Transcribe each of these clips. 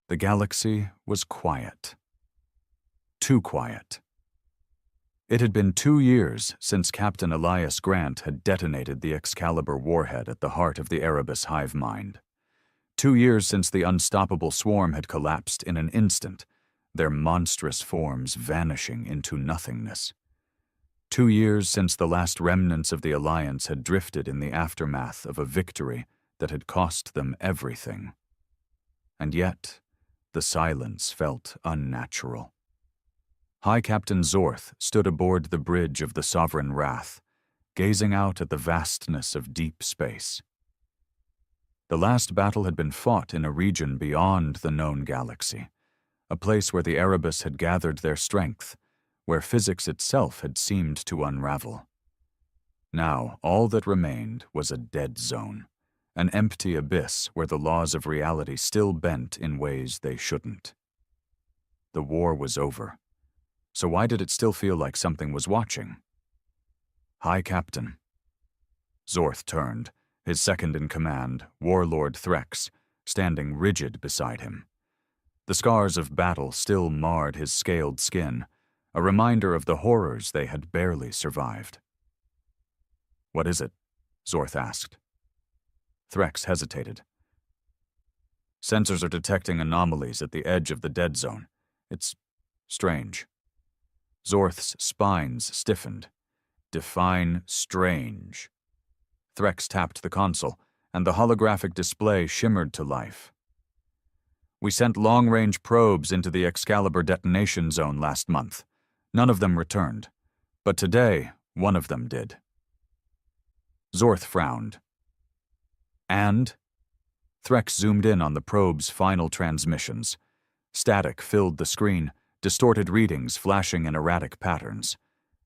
The galaxy was quiet. Too quiet. It had been 2 years since Captain Elias Grant had detonated the Excalibur warhead at the heart of the Erebus hive mind. 2 years since the unstoppable swarm had collapsed in an instant, their monstrous forms vanishing into nothingness. 2 years since the last remnants of the Alliance had drifted in the aftermath of a victory that had cost them everything. And yet, the silence felt unnatural. High Captain Zorth stood aboard the bridge of the Sovereign Wrath, gazing out at the vastness of deep space. The last battle had been fought in a region beyond the known galaxy, a place where the Erebus had gathered their strength, where physics itself had seemed to unravel. Now, all that remained was a dead zone, an empty abyss where the laws of reality still bent in ways they shouldn't. The war was over, so why did it still feel like something was watching? High Captain. Zorth turned, his second-in-command, Warlord Threx, standing rigid beside him. The scars of battle still marred his scaled skin, a reminder of the horrors they had barely survived. "What is it?" Zorth asked. Threx hesitated. "Sensors are detecting anomalies at the edge of the dead zone. It's strange." Zorth's spines stiffened. "Define strange." Threx tapped the console, and the holographic display shimmered to life. "We sent long-range probes into the Excalibur detonation zone last month. None of them returned. But today, one of them did." Zorth frowned. "And?" Threx zoomed in on the probe's final transmissions. Static filled the screen, distorted readings flashing in erratic patterns.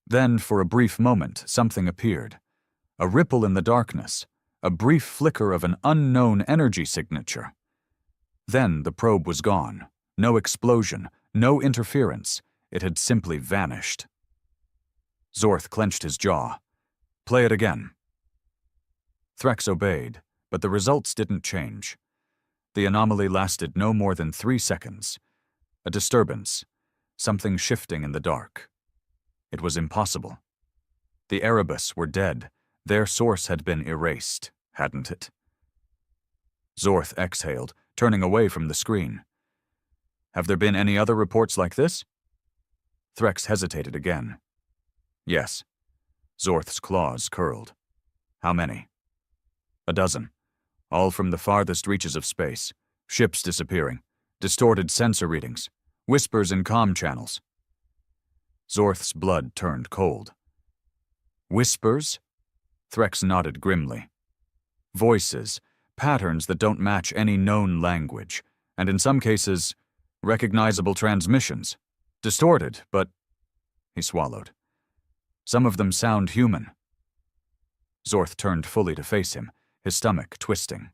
Then, for a brief moment, something appeared. A ripple in the darkness, a brief flicker of an unknown energy signature. Then the probe was gone. No explosion, no interference. It had simply vanished. Zorth clenched his jaw. "Play it again." Threx obeyed, but the results didn't change. The anomaly lasted no more than 3 seconds. A disturbance, something shifting in the dark. It was impossible. The Erebus were dead. Their source had been erased, hadn't it? Zorth exhaled, turning away from the screen. "Have there been any other reports like this?" Threx hesitated again. "Yes." Zorth's claws curled. "How many?" "A dozen. All from the farthest reaches of space. Ships disappearing. Distorted sensor readings. Whispers in comm channels." Zorth's blood turned cold. "Whispers?" Threx nodded grimly. "Voices, patterns that don't match any known language, and in some cases, recognizable transmissions. Distorted, but—" He swallowed. "Some of them sound human." Zorth turned fully to face him, his stomach twisting.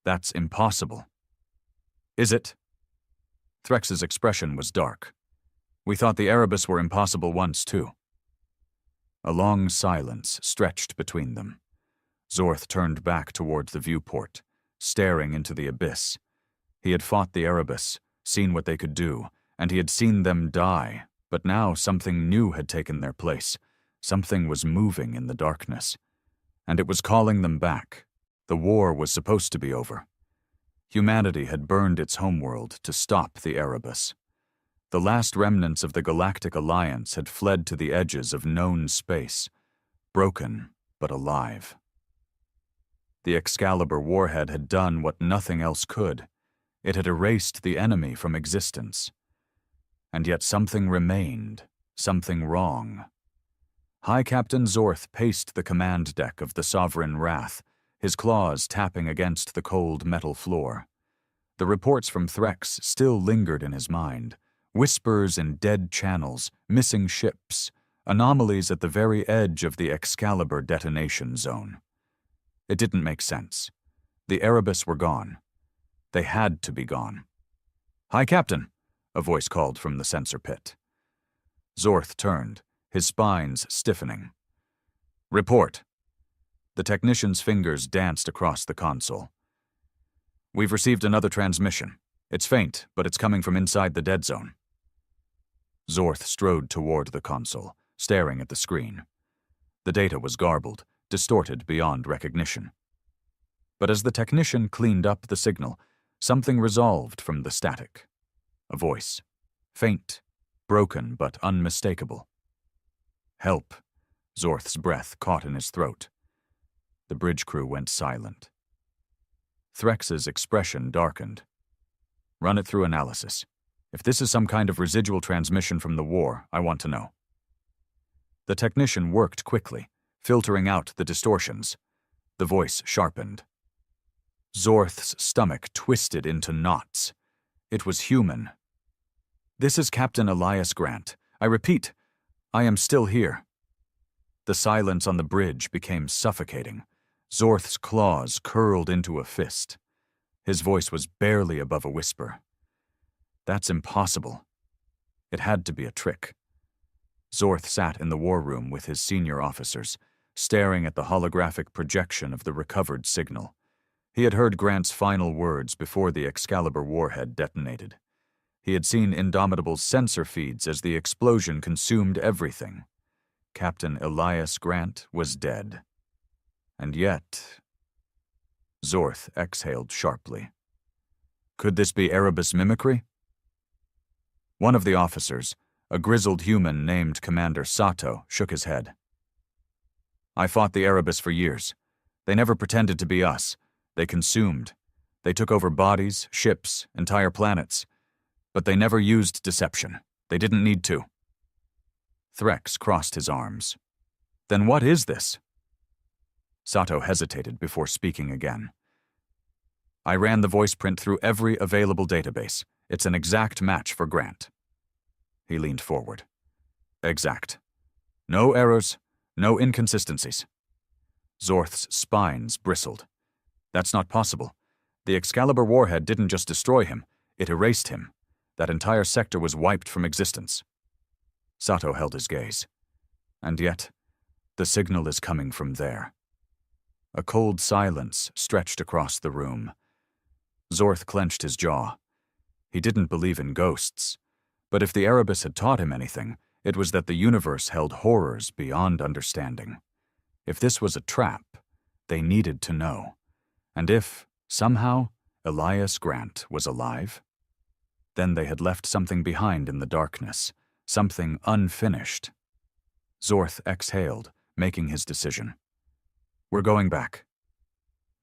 "That's impossible." "Is it?" Threx's expression was dark. "We thought the Erebus were impossible once, too." A long silence stretched between them. Zorth turned back toward the viewport, staring into the abyss. He had fought the Erebus, seen what they could do, and he had seen them die, but now something new had taken their place. Something was moving in the darkness. And it was calling them back. The war was supposed to be over. Humanity had burned its homeworld to stop the Erebus. The last remnants of the Galactic Alliance had fled to the edges of known space, broken but alive. The Excalibur warhead had done what nothing else could. It had erased the enemy from existence. And yet something remained, something wrong. High Captain Zorth paced the command deck of the Sovereign Wrath, his claws tapping against the cold metal floor. The reports from Threx still lingered in his mind. Whispers in dead channels, missing ships, anomalies at the very edge of the Excalibur detonation zone. It didn't make sense. The Erebus were gone. They had to be gone. "High Captain," a voice called from the sensor pit. Zorth turned, his spines stiffening. "Report." The technician's fingers danced across the console. "We've received another transmission. It's faint, but it's coming from inside the dead zone. Zorth strode toward the console, staring at the screen. The data was garbled, distorted beyond recognition. But as the technician cleaned up the signal, something resolved from the static. A voice. Faint, broken but unmistakable. Help. Zorth's breath caught in his throat. The bridge crew went silent. Threx's expression darkened. Run it through analysis. If this is some kind of residual transmission from the war, I want to know. The technician worked quickly, filtering out the distortions. The voice sharpened. Zorth's stomach twisted into knots. It was human. This is Captain Elias Grant. I repeat, I am still here. The silence on the bridge became suffocating. Zorth's claws curled into a fist. His voice was barely above a whisper. That's impossible. It had to be a trick. Zorth sat in the war room with his senior officers, staring at the holographic projection of the recovered signal. He had heard Grant's final words before the Excalibur warhead detonated. He had seen Indomitable's sensor feeds as the explosion consumed everything. Captain Elias Grant was dead. And yet... Zorth exhaled sharply. Could this be Erebus mimicry? One of the officers, a grizzled human named Commander Sato, shook his head. I fought the Erebus for years. They never pretended to be us. They consumed. They took over bodies, ships, entire planets. But they never used deception. They didn't need to. Threx crossed his arms. Then what is this? Sato hesitated before speaking again. I ran the voice print through every available database. It's an exact match for Grant. He leaned forward. Exact. No errors, no inconsistencies. Zorth's spines bristled. That's not possible. The Excalibur warhead didn't just destroy him, it erased him. That entire sector was wiped from existence. Sato held his gaze. And yet, the signal is coming from there. A cold silence stretched across the room. Zorth clenched his jaw. He didn't believe in ghosts. But if the Erebus had taught him anything, it was that the universe held horrors beyond understanding. If this was a trap, they needed to know. And if, somehow, Elias Grant was alive, then they had left something behind in the darkness, something unfinished. Zorth exhaled, making his decision. We're going back.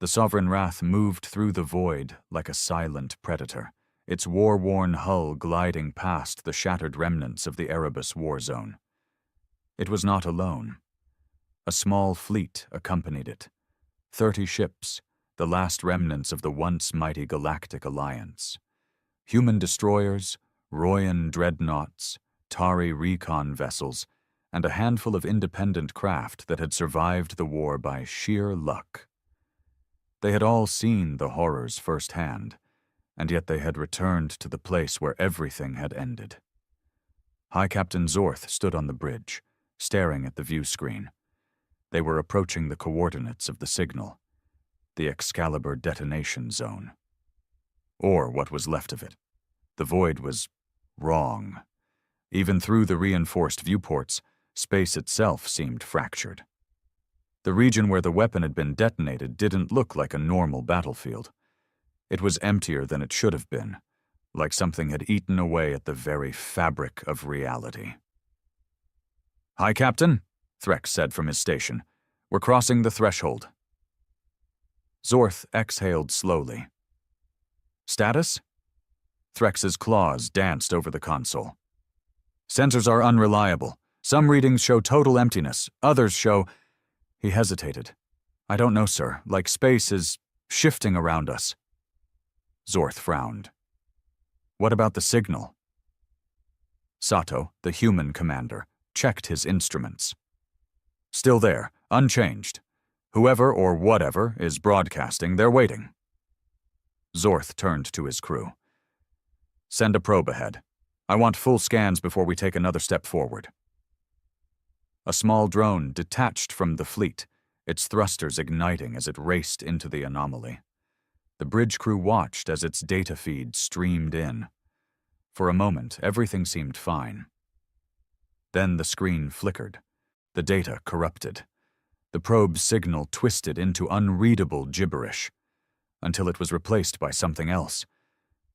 The Sovereign Wrath moved through the void like a silent predator, its war-worn hull gliding past the shattered remnants of the Erebus war zone. It was not alone. A small fleet accompanied it. 30 ships, the last remnants of the once mighty Galactic Alliance. Human destroyers, Royan dreadnoughts, Tari recon vessels, and a handful of independent craft that had survived the war by sheer luck. They had all seen the horrors firsthand, and yet they had returned to the place where everything had ended. High Captain Zorth stood on the bridge, staring at the view screen. They were approaching the coordinates of the signal, the Excalibur detonation zone. Or what was left of it. The void was wrong. Even through the reinforced viewports, space itself seemed fractured. The region where the weapon had been detonated didn't look like a normal battlefield. It was emptier than it should have been, like something had eaten away at the very fabric of reality. "Hi, Captain," Threx said from his station. "We're crossing the threshold." Zorth exhaled slowly. "Status?" Threx's claws danced over the console. "Sensors are unreliable. Some readings show total emptiness. Others show—" He hesitated. "I don't know, sir. Like space is shifting around us." Zorth frowned. "What about the signal?" Sato, the human commander, checked his instruments. "Still there, unchanged. Whoever or whatever is broadcasting, they're waiting." Zorth turned to his crew. "Send a probe ahead. I want full scans before we take another step forward." A small drone detached from the fleet, its thrusters igniting as it raced into the anomaly. The bridge crew watched as its data feed streamed in. For a moment, everything seemed fine. Then the screen flickered. The data corrupted. The probe's signal twisted into unreadable gibberish, until it was replaced by something else.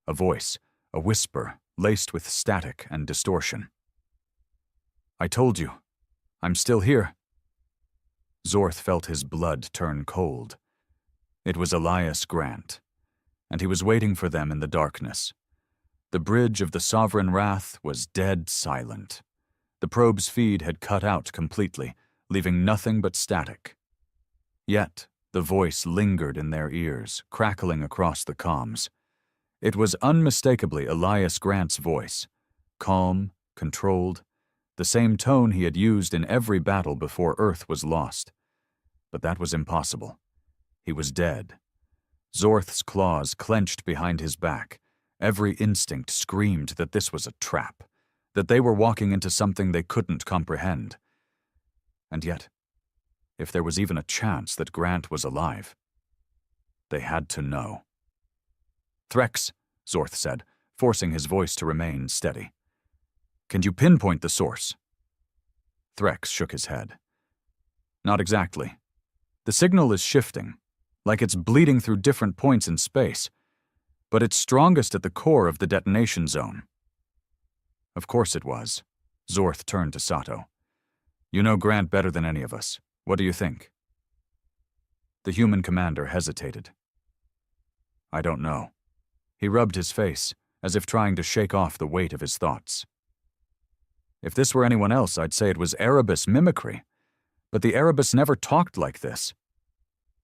A voice, a whisper, laced with static and distortion. "I told you. I'm still here." Zorth felt his blood turn cold. It was Elias Grant, and he was waiting for them in the darkness. The bridge of the Sovereign Wrath was dead silent. The probe's feed had cut out completely, leaving nothing but static. Yet, the voice lingered in their ears, crackling across the comms. It was unmistakably Elias Grant's voice, calm, controlled, the same tone he had used in every battle before Earth was lost. But that was impossible. He was dead. Zorth's claws clenched behind his back. Every instinct screamed that this was a trap, that they were walking into something they couldn't comprehend. And yet, if there was even a chance that Grant was alive, they had to know. "Threx," Zorth said, forcing his voice to remain steady. "Can you pinpoint the source?" Threx shook his head. "Not exactly. The signal is shifting, like it's bleeding through different points in space, but it's strongest at the core of the detonation zone." Of course it was. Zorth turned to Sato. "You know Grant better than any of us. What do you think?" The human commander hesitated. "I don't know." He rubbed his face, as if trying to shake off the weight of his thoughts. "If this were anyone else, I'd say it was Erebus mimicry. But the Erebus never talked like this.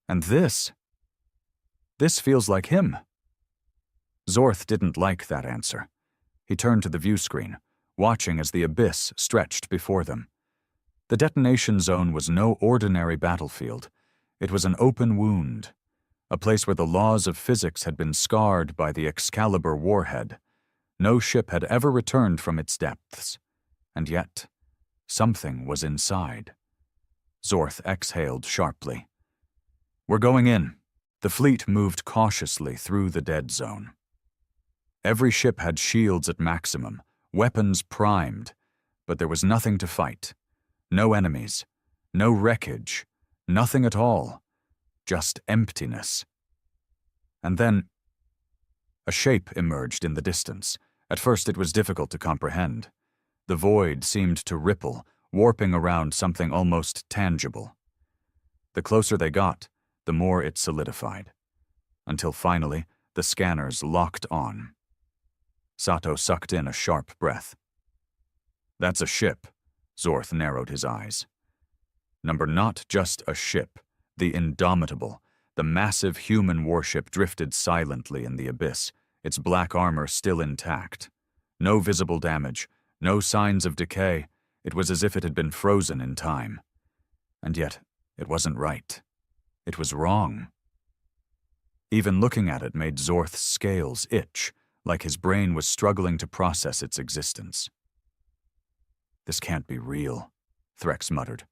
And this feels like him." Zorth didn't like that answer. He turned to the view screen, watching as the abyss stretched before them. The detonation zone was no ordinary battlefield. It was an open wound, a place where the laws of physics had been scarred by the Excalibur warhead. No ship had ever returned from its depths. And yet, something was inside. Zorth exhaled sharply. "We're going in." The fleet moved cautiously through the dead zone. Every ship had shields at maximum, weapons primed, but there was nothing to fight. No enemies, no wreckage, nothing at all, just emptiness. And then, a shape emerged in the distance. At first it was difficult to comprehend. The void seemed to ripple, warping around something almost tangible. The closer they got, the more it solidified, until finally the scanners locked on. Sato sucked in a sharp breath. "That's a ship." Zorth narrowed his eyes. Not just a ship, the Indomitable, the massive human warship drifted silently in the abyss, its black armor still intact. No visible damage, no signs of decay. It was as if it had been frozen in time. And yet, it wasn't right. It was wrong. Even looking at it made Zorth's scales itch, like his brain was struggling to process its existence. "This can't be real," Threx muttered.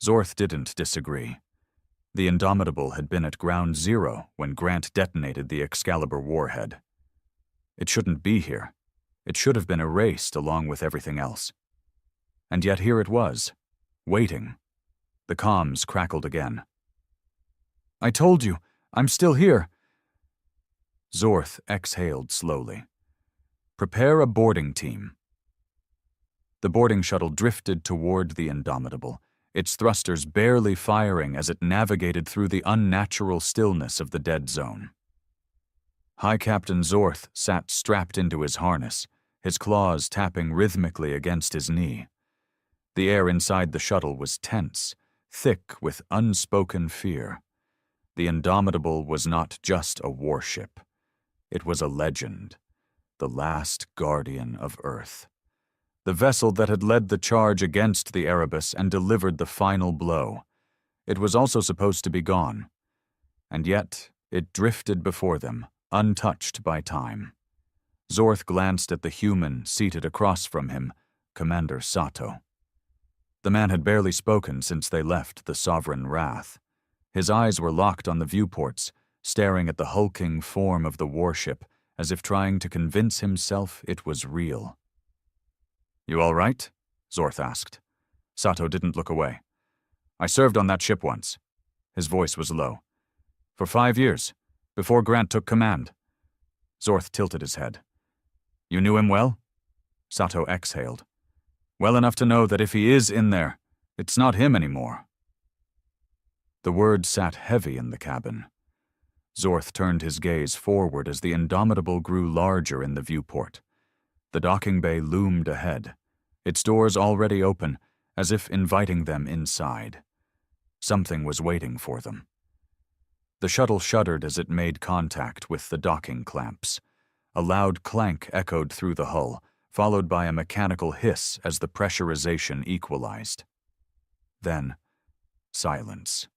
Zorth didn't disagree. The Indomitable had been at ground zero when Grant detonated the Excalibur warhead. It shouldn't be here. It should have been erased along with everything else. And yet here it was, waiting. The comms crackled again. "I told you, I'm still here." Zorth exhaled slowly. "Prepare a boarding team." The boarding shuttle drifted toward the Indomitable, its thrusters barely firing as it navigated through the unnatural stillness of the dead zone. High Captain Zorth sat strapped into his harness, his claws tapping rhythmically against his knee. The air inside the shuttle was tense, thick with unspoken fear. The Indomitable was not just a warship. It was a legend, the last guardian of Earth. The vessel that had led the charge against the Erebus and delivered the final blow. It was also supposed to be gone. And yet, it drifted before them, untouched by time. Zorth glanced at the human seated across from him, Commander Sato. The man had barely spoken since they left the Sovereign Wrath. His eyes were locked on the viewports, staring at the hulking form of the warship as if trying to convince himself it was real. "You all right?" Zorth asked. Sato didn't look away. "I served on that ship once." His voice was low. "For 5 years, before Grant took command." Zorth tilted his head. "You knew him well?" Sato exhaled. "Well enough to know that if he is in there, it's not him anymore." The word sat heavy in the cabin. Zorth turned his gaze forward as the Indomitable grew larger in the viewport. The docking bay loomed ahead, its doors already open, as if inviting them inside. Something was waiting for them. The shuttle shuddered as it made contact with the docking clamps. A loud clank echoed through the hull, followed by a mechanical hiss as the pressurization equalized. Then, silence.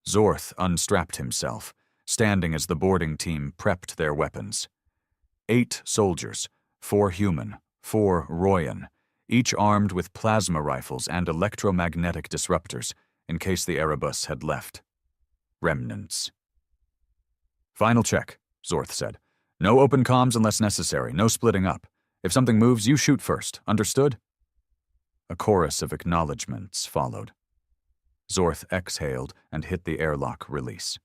Zorth unstrapped himself, standing as the boarding team prepped their weapons. 8 soldiers, 4 human, 4 Royan, each armed with plasma rifles and electromagnetic disruptors in case the Erebus had left. Remnants. "Final check," Zorth said. "No open comms unless necessary, no splitting up. If something moves, you shoot first, understood?" A chorus of acknowledgments followed. Zorth exhaled and hit the airlock release.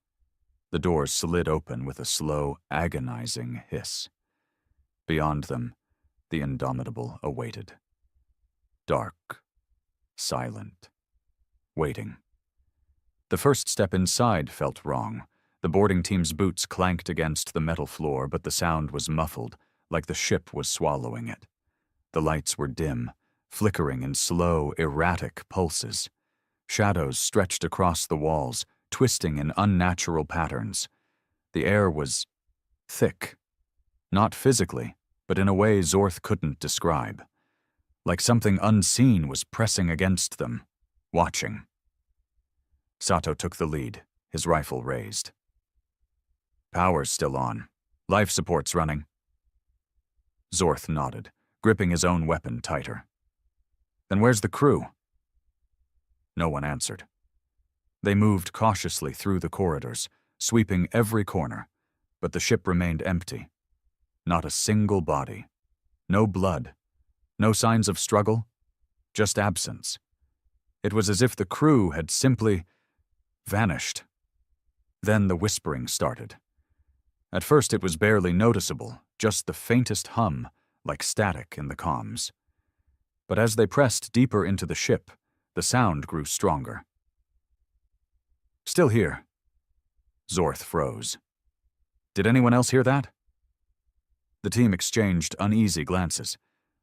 The doors slid open with a slow, agonizing hiss. Beyond them, the Indomitable awaited. Dark, silent, waiting. The first step inside felt wrong. The boarding team's boots clanked against the metal floor, but the sound was muffled, like the ship was swallowing it. The lights were dim, flickering in slow, erratic pulses. Shadows stretched across the walls, twisting in unnatural patterns. The air was thick. Not physically, but in a way Zorth couldn't describe. Like something unseen was pressing against them, watching. Sato took the lead, his rifle raised. "Power's still on. Life support's running." Zorth nodded, gripping his own weapon tighter. "Then where's the crew?" No one answered. They moved cautiously through the corridors, sweeping every corner, but the ship remained empty. Not a single body. No blood. No signs of struggle. Just absence. It was as if the crew had simply vanished. Then the whispering started. At first it was barely noticeable, just the faintest hum, like static in the comms. But as they pressed deeper into the ship, the sound grew stronger. "Still here." Zorth froze. "Did anyone else hear that?" The team exchanged uneasy glances.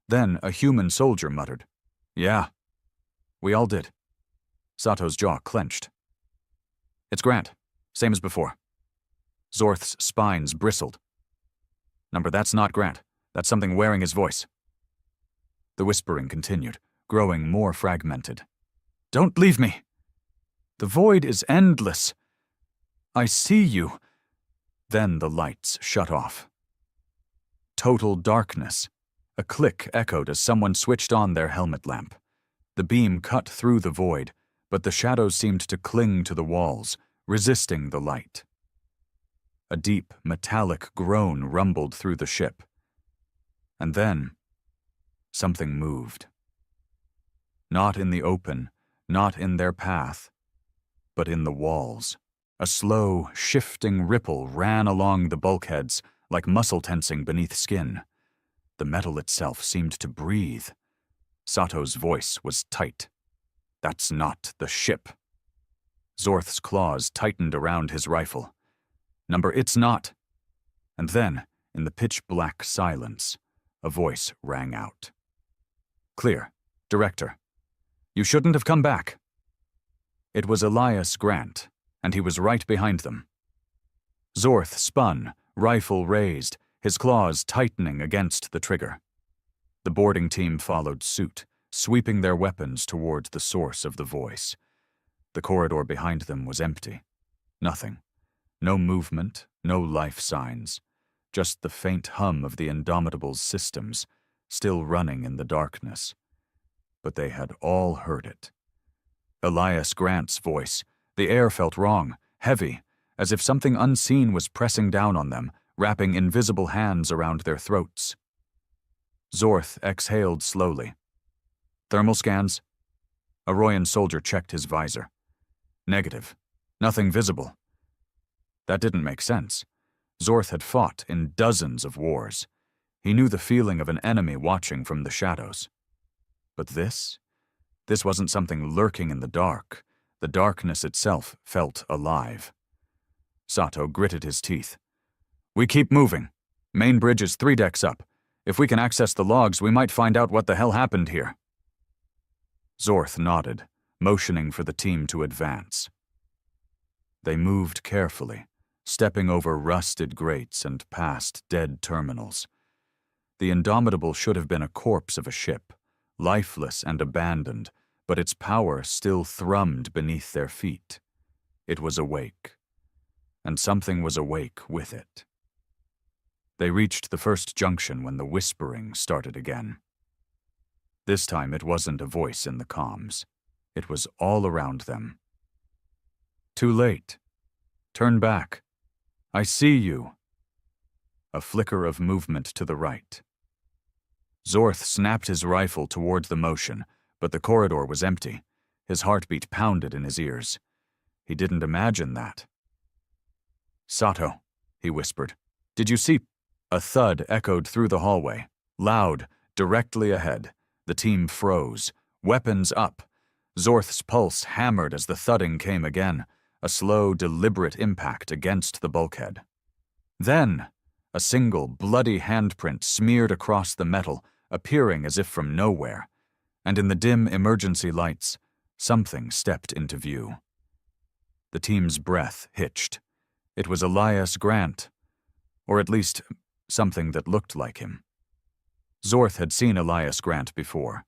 Then a human soldier muttered, "Yeah." We all did. Sato's jaw clenched. "It's Grant, same as before." Zorth's spines bristled. "Number, that's not Grant. That's something wearing his voice." The whispering continued, growing more fragmented. "Don't leave me. The void is endless. I see you." Then the lights shut off. Total darkness. A click echoed as someone switched on their helmet lamp. The beam cut through the void, but the shadows seemed to cling to the walls, resisting the light. A deep, metallic groan rumbled through the ship. And then, something moved. Not in the open, not in their path, but in the walls. A slow, shifting ripple ran along the bulkheads, like muscle tensing beneath skin. The metal itself seemed to breathe. Sato's voice was tight. "That's not the ship." Zorth's claws tightened around his rifle. "Number, it's not." And then, in the pitch-black silence, a voice rang out. "Clear. Director. You shouldn't have come back." It was Elias Grant, and he was right behind them. Zorth spun, rifle raised, his claws tightening against the trigger. The boarding team followed suit, sweeping their weapons toward the source of the voice. The corridor behind them was empty. Nothing. No movement, no life signs. Just the faint hum of the Indomitable's systems, still running in the darkness. But they had all heard it. Elias Grant's voice. The air felt wrong, heavy, as if something unseen was pressing down on them, wrapping invisible hands around their throats. Zorth exhaled slowly. Thermal scans? A Royan soldier checked his visor. Negative. Nothing visible. That didn't make sense. Zorth had fought in dozens of wars. He knew the feeling of an enemy watching from the shadows. But this? This wasn't something lurking in the dark. The darkness itself felt alive. Sato gritted his teeth. We keep moving. Main bridge is 3 decks up. If we can access the logs, we might find out what the hell happened here. Zorth nodded, motioning for the team to advance. They moved carefully, stepping over rusted grates and past dead terminals. The Indomitable should have been a corpse of a ship, lifeless and abandoned, but its power still thrummed beneath their feet. It was awake, and something was awake with it. They reached the first junction when the whispering started again. This time it wasn't a voice in the comms. It was all around them. Too late. Turn back. I see you. A flicker of movement to the right. Zorth snapped his rifle toward the motion, but the corridor was empty. His heartbeat pounded in his ears. He didn't imagine that. Sato, he whispered. Did you see? A thud echoed through the hallway, loud, directly ahead. The team froze, weapons up. Zorth's pulse hammered as the thudding came again, a slow, deliberate impact against the bulkhead. Then, a single, bloody handprint smeared across the metal, appearing as if from nowhere, and in the dim emergency lights, something stepped into view. The team's breath hitched. It was Elias Grant, or at least something that looked like him. Zorth had seen Elias Grant before.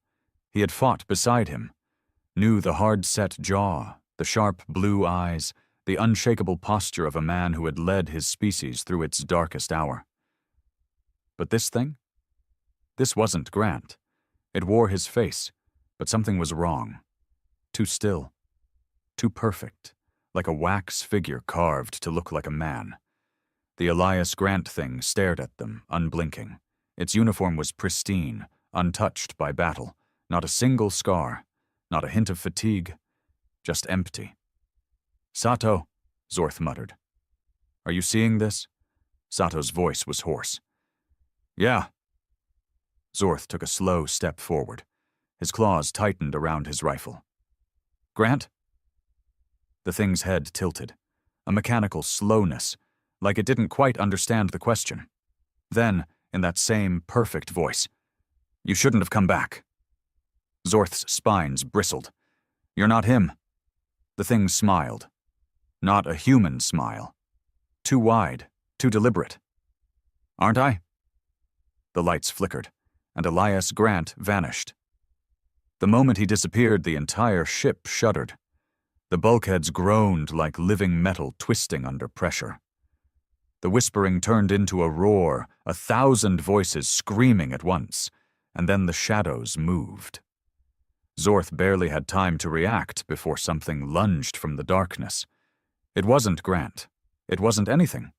He had fought beside him, knew the hard-set jaw, the sharp blue eyes, the unshakable posture of a man who had led his species through its darkest hour. But this thing? This wasn't Grant. It wore his face, but something was wrong. Too still. Too perfect, like a wax figure carved to look like a man. The Elias Grant thing stared at them, unblinking. Its uniform was pristine, untouched by battle. Not a single scar, not a hint of fatigue, just empty. Sato, Zorth muttered. Are you seeing this? Sato's voice was hoarse. Yeah. Zorth took a slow step forward. His claws tightened around his rifle. Grant? The thing's head tilted, a mechanical slowness, like it didn't quite understand the question. Then, in that same perfect voice, You shouldn't have come back. Zorth's spines bristled. You're not him. The thing smiled. Not a human smile. Too wide, too deliberate. Aren't I? The lights flickered, and Elias Grant vanished. The moment he disappeared, the entire ship shuddered. The bulkheads groaned like living metal twisting under pressure. The whispering turned into a roar, 1,000 voices screaming at once, and then the shadows moved. Zorth barely had time to react before something lunged from the darkness. It wasn't Grant. It wasn't anything.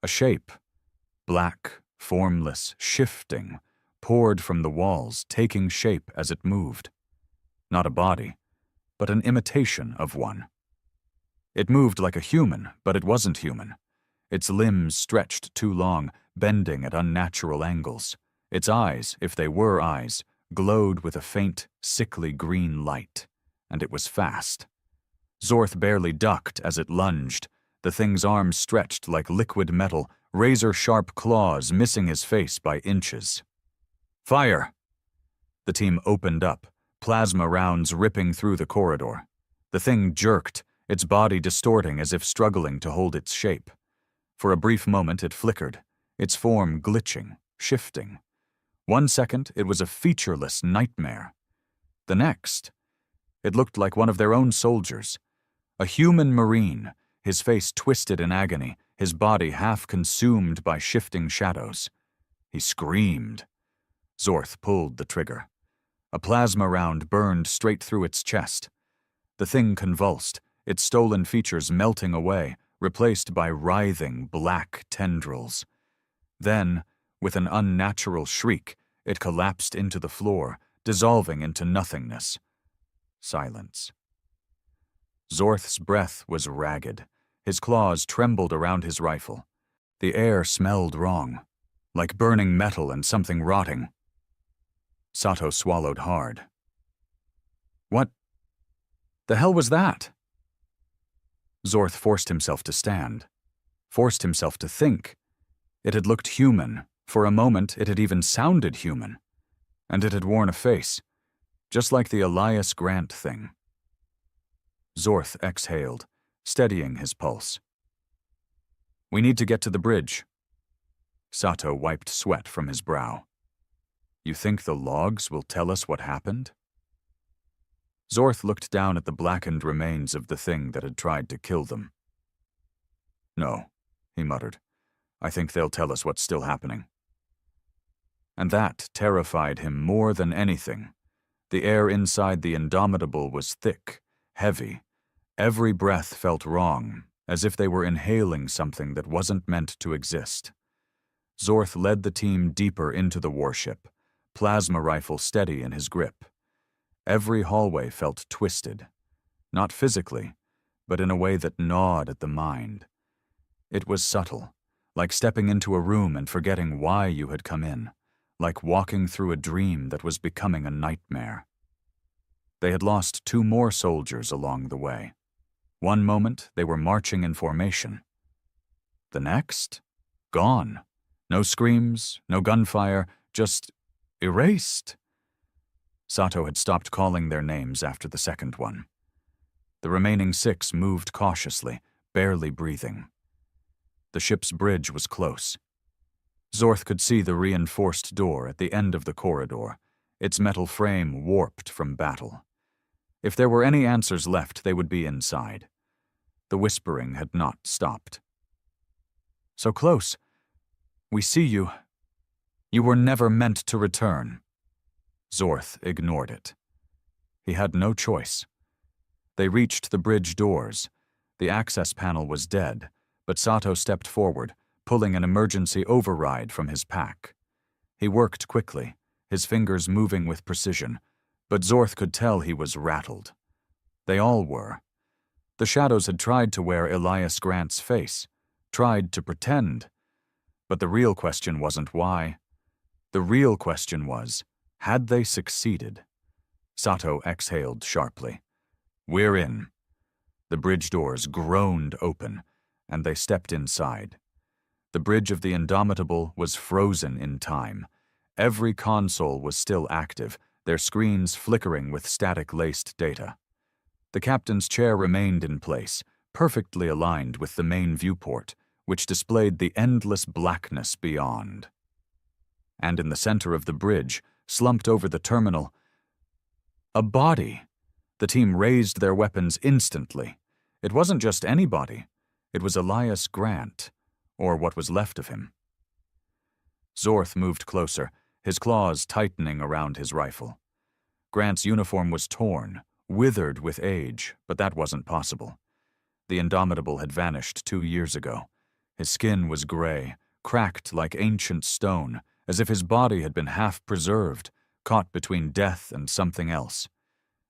A shape, black, formless, shifting, poured from the walls, taking shape as it moved. Not a body, but an imitation of one. It moved like a human, but it wasn't human. Its limbs stretched too long, bending at unnatural angles. Its eyes, if they were eyes, glowed with a faint, sickly green light, and it was fast. Zorth barely ducked as it lunged, the thing's arms stretched like liquid metal, razor-sharp claws missing his face by inches. Fire! The team opened up, plasma rounds ripping through the corridor. The thing jerked, its body distorting as if struggling to hold its shape. For a brief moment it flickered, its form glitching, shifting. 1 second it was a featureless nightmare. The next, it looked like one of their own soldiers. A human marine, his face twisted in agony, his body half consumed by shifting shadows. He screamed. Zorth pulled the trigger. A plasma round burned straight through its chest. The thing convulsed, its stolen features melting away, replaced by writhing black tendrils. Then, with an unnatural shriek, it collapsed into the floor, dissolving into nothingness. Silence. Zorth's breath was ragged. His claws trembled around his rifle. The air smelled wrong, like burning metal and something rotting. Sato swallowed hard. What the hell was that? Zorth forced himself to stand, forced himself to think. It had looked human. For a moment, it had even sounded human. And it had worn a face, just like the Elias Grant thing. Zorth exhaled, steadying his pulse. We need to get to the bridge. Sato wiped sweat from his brow. You think the logs will tell us what happened? Zorth looked down at the blackened remains of the thing that had tried to kill them. No, he muttered. I think they'll tell us what's still happening. And that terrified him more than anything. The air inside the Indomitable was thick, heavy. Every breath felt wrong, as if they were inhaling something that wasn't meant to exist. Zorth led the team deeper into the warship, plasma rifle steady in his grip. Every hallway felt twisted, not physically, but in a way that gnawed at the mind. It was subtle, like stepping into a room and forgetting why you had come in, like walking through a dream that was becoming a nightmare. They had lost 2 more soldiers along the way. One moment, they were marching in formation. The next? Gone. No screams, no gunfire, just erased. Sato had stopped calling their names after the second one. The remaining 6 moved cautiously, barely breathing. The ship's bridge was close. Zorth could see the reinforced door at the end of the corridor, its metal frame warped from battle. If there were any answers left, they would be inside. The whispering had not stopped. So close. We see you. You were never meant to return. Zorth ignored it. He had no choice. They reached the bridge doors. The access panel was dead, but Sato stepped forward, pulling an emergency override from his pack. He worked quickly, his fingers moving with precision, but Zorth could tell he was rattled. They all were. The shadows had tried to wear Elias Grant's face, tried to pretend. But the real question wasn't why. The real question was, had they succeeded? Sato exhaled sharply. We're in. The bridge doors groaned open, and they stepped inside. The bridge of the Indomitable was frozen in time. Every console was still active, their screens flickering with static-laced data. The captain's chair remained in place, perfectly aligned with the main viewport, which displayed the endless blackness beyond. And in the center of the bridge, slumped over the terminal, a body. The team raised their weapons instantly. It wasn't just any body. It was Elias Grant, or what was left of him. Zorth moved closer, his claws tightening around his rifle. Grant's uniform was torn, withered with age, but that wasn't possible. The Indomitable had vanished 2 years ago. His skin was gray, cracked like ancient stone, as if his body had been half preserved, caught between death and something else.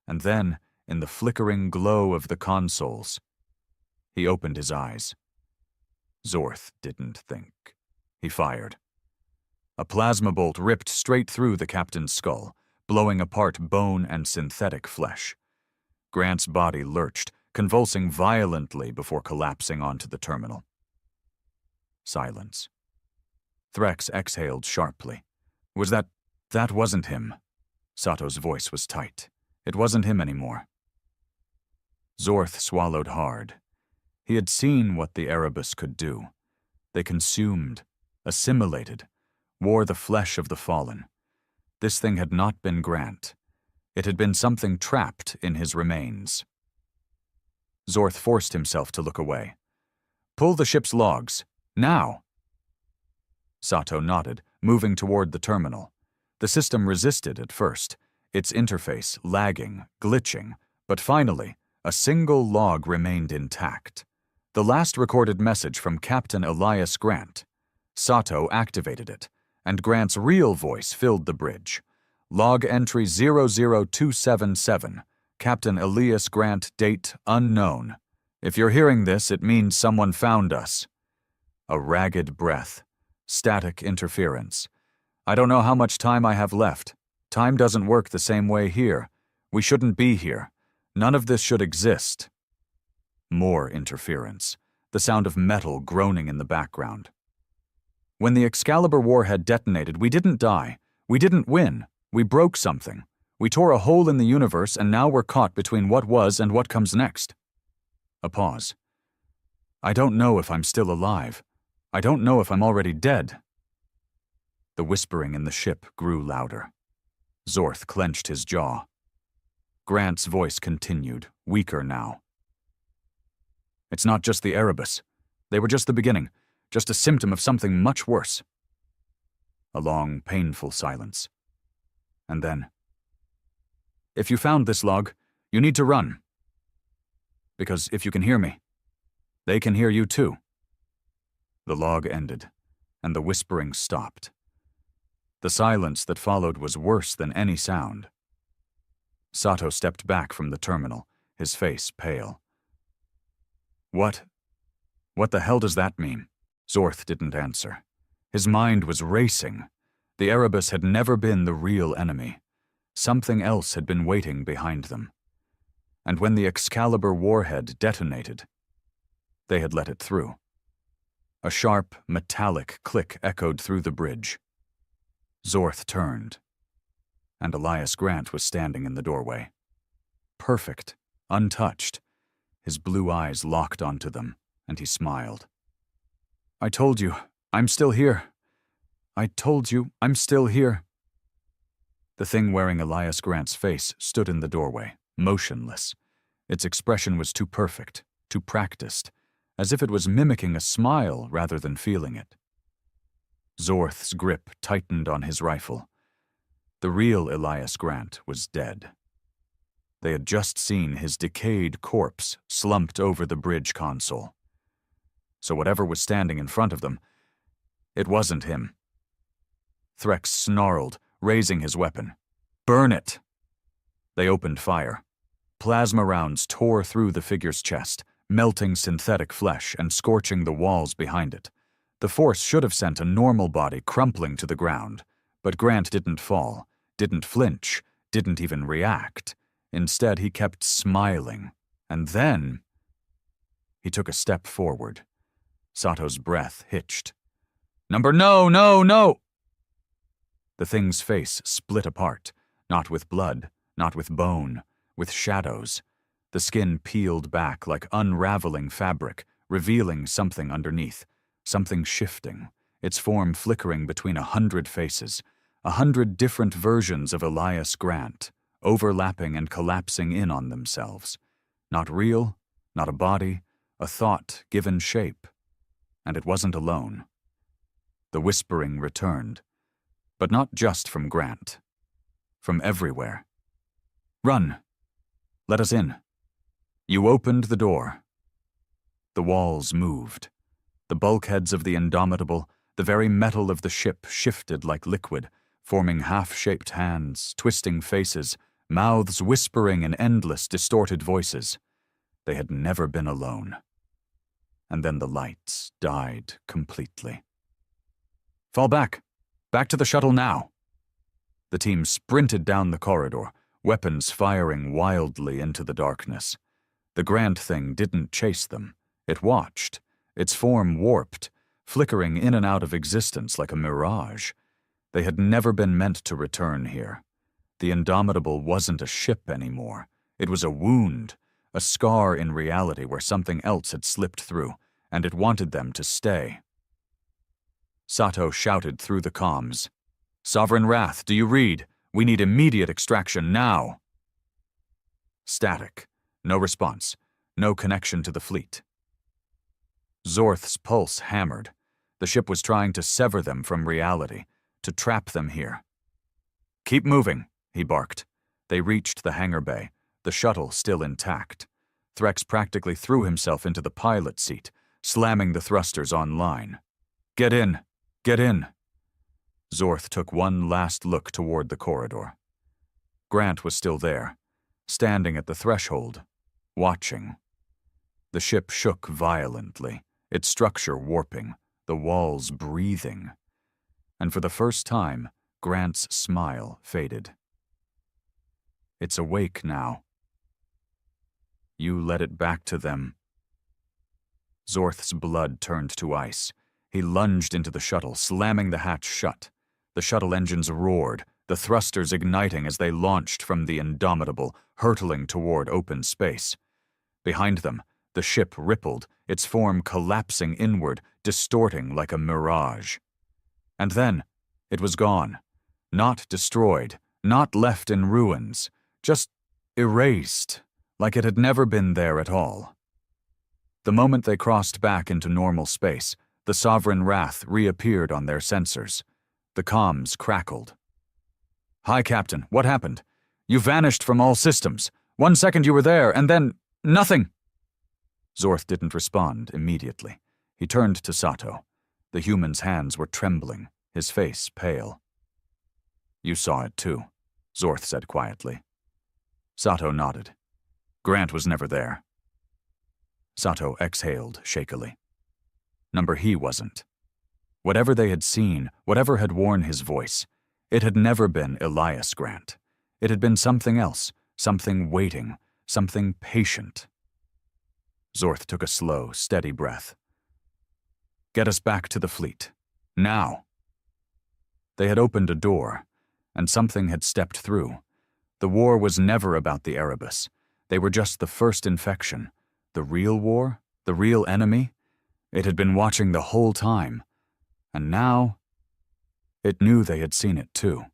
And then, in the flickering glow of the consoles, he opened his eyes. Zorth didn't think. He fired. A plasma bolt ripped straight through the captain's skull, blowing apart bone and synthetic flesh. Grant's body lurched, convulsing violently before collapsing onto the terminal. Silence. Threx exhaled sharply. Was that wasn't him. Sato's voice was tight. It wasn't him anymore. Zorth swallowed hard. He had seen what the Erebus could do. They consumed, assimilated, wore the flesh of the fallen. This thing had not been Grant. It had been something trapped in his remains. Zorth forced himself to look away. Pull the ship's logs. Now! Sato nodded, moving toward the terminal. The system resisted at first, its interface lagging, glitching, but finally, a single log remained intact. The last recorded message from Captain Elias Grant. Sato activated it, and Grant's real voice filled the bridge. Log entry 00277, Captain Elias Grant, date unknown. If you're hearing this, it means someone found us. A ragged breath. Static interference. I don't know how much time I have left. Time doesn't work the same way here. We shouldn't be here. None of this should exist. More interference. The sound of metal groaning in the background. When the Excalibur warhead detonated, we didn't die. We didn't win. We broke something. We tore a hole in the universe, and now we're caught between what was and what comes next. A pause. I don't know if I'm still alive. I don't know if I'm already dead. The whispering in the ship grew louder. Zorth clenched his jaw. Grant's voice continued, weaker now. It's not just the Erebus. They were just the beginning, just a symptom of something much worse. A long, painful silence. And then, if you found this log, you need to run. Because if you can hear me, they can hear you too. The log ended, and the whispering stopped. The silence that followed was worse than any sound. Sato stepped back from the terminal, his face pale. What the hell does that mean? Zorth didn't answer. His mind was racing. The Erebus had never been the real enemy. Something else had been waiting behind them. And when the Excalibur warhead detonated, they had let it through. A sharp, metallic click echoed through the bridge. Zorth turned, and Elias Grant was standing in the doorway. Perfect, untouched. His blue eyes locked onto them, and he smiled. I told you, I'm still here. I told you, I'm still here. The thing wearing Elias Grant's face stood in the doorway, motionless. Its expression was too perfect, too practiced, as if it was mimicking a smile rather than feeling it. Zorth's grip tightened on his rifle. The real Elias Grant was dead. They had just seen his decayed corpse slumped over the bridge console. So whatever was standing in front of them, it wasn't him. Threx snarled, raising his weapon. Burn it! They opened fire. Plasma rounds tore through the figure's chest, melting synthetic flesh and scorching the walls behind it. The force should have sent a normal body crumpling to the ground, but Grant didn't fall, didn't flinch, didn't even react. Instead, he kept smiling, and then he took a step forward. Sato's breath hitched. No! The thing's face split apart, not with blood, not with bone, with shadows. The skin peeled back like unraveling fabric, revealing something underneath, something shifting, its form flickering between 100 faces, 100 different versions of Elias Grant, overlapping and collapsing in on themselves. Not real, not a body, a thought given shape. And it wasn't alone. The whispering returned, but not just from Grant. From everywhere. Run! Let us in. You opened the door. The walls moved. The bulkheads of the Indomitable, the very metal of the ship shifted like liquid, forming half-shaped hands, twisting faces, mouths whispering in endless, distorted voices. They had never been alone. And then the lights died completely. Fall back! Back to the shuttle now! The team sprinted down the corridor, weapons firing wildly into the darkness. The Grant thing didn't chase them. It watched, its form warped, flickering in and out of existence like a mirage. They had never been meant to return here. The Indomitable wasn't a ship anymore. It was a wound, a scar in reality where something else had slipped through, and it wanted them to stay. Sato shouted through the comms. Sovereign Wrath, do you read? We need immediate extraction now. Static. No response. No connection to the fleet. Zorth's pulse hammered. The ship was trying to sever them from reality, to trap them here. Keep moving, he barked. They reached the hangar bay, the shuttle still intact. Threx practically threw himself into the pilot seat, slamming the thrusters online. "Get in! Get in!" Zorth took one last look toward the corridor. Grant was still there, standing at the threshold, watching. The ship shook violently, its structure warping, the walls breathing. And for the first time, Grant's smile faded. "It's awake now. You led it back to them." Zorth's blood turned to ice. He lunged into the shuttle, slamming the hatch shut. The shuttle engines roared, the thrusters igniting as they launched from the Indomitable, hurtling toward open space. Behind them, the ship rippled, its form collapsing inward, distorting like a mirage. And then, it was gone. Not destroyed, not left in ruins, just erased, like it had never been there at all. The moment they crossed back into normal space, the Sovereign Wrath reappeared on their sensors. The comms crackled. "Hi, Captain, what happened? You vanished from all systems. 1 second you were there, and then nothing." Zorth didn't respond immediately. He turned to Sato. The human's hands were trembling, his face pale. "You saw it too," Zorth said quietly. Sato nodded. "Grant was never there." Sato exhaled shakily. Number he wasn't. Whatever they had seen, whatever had worn his voice, it had never been Elias Grant. It had been something else, something waiting, something patient. Zorth took a slow, steady breath. "Get us back to the fleet. Now." They had opened a door, and something had stepped through. The war was never about the Erebus. They were just the first infection. The real war? The real enemy? It had been watching the whole time. And now, it knew they had seen it too.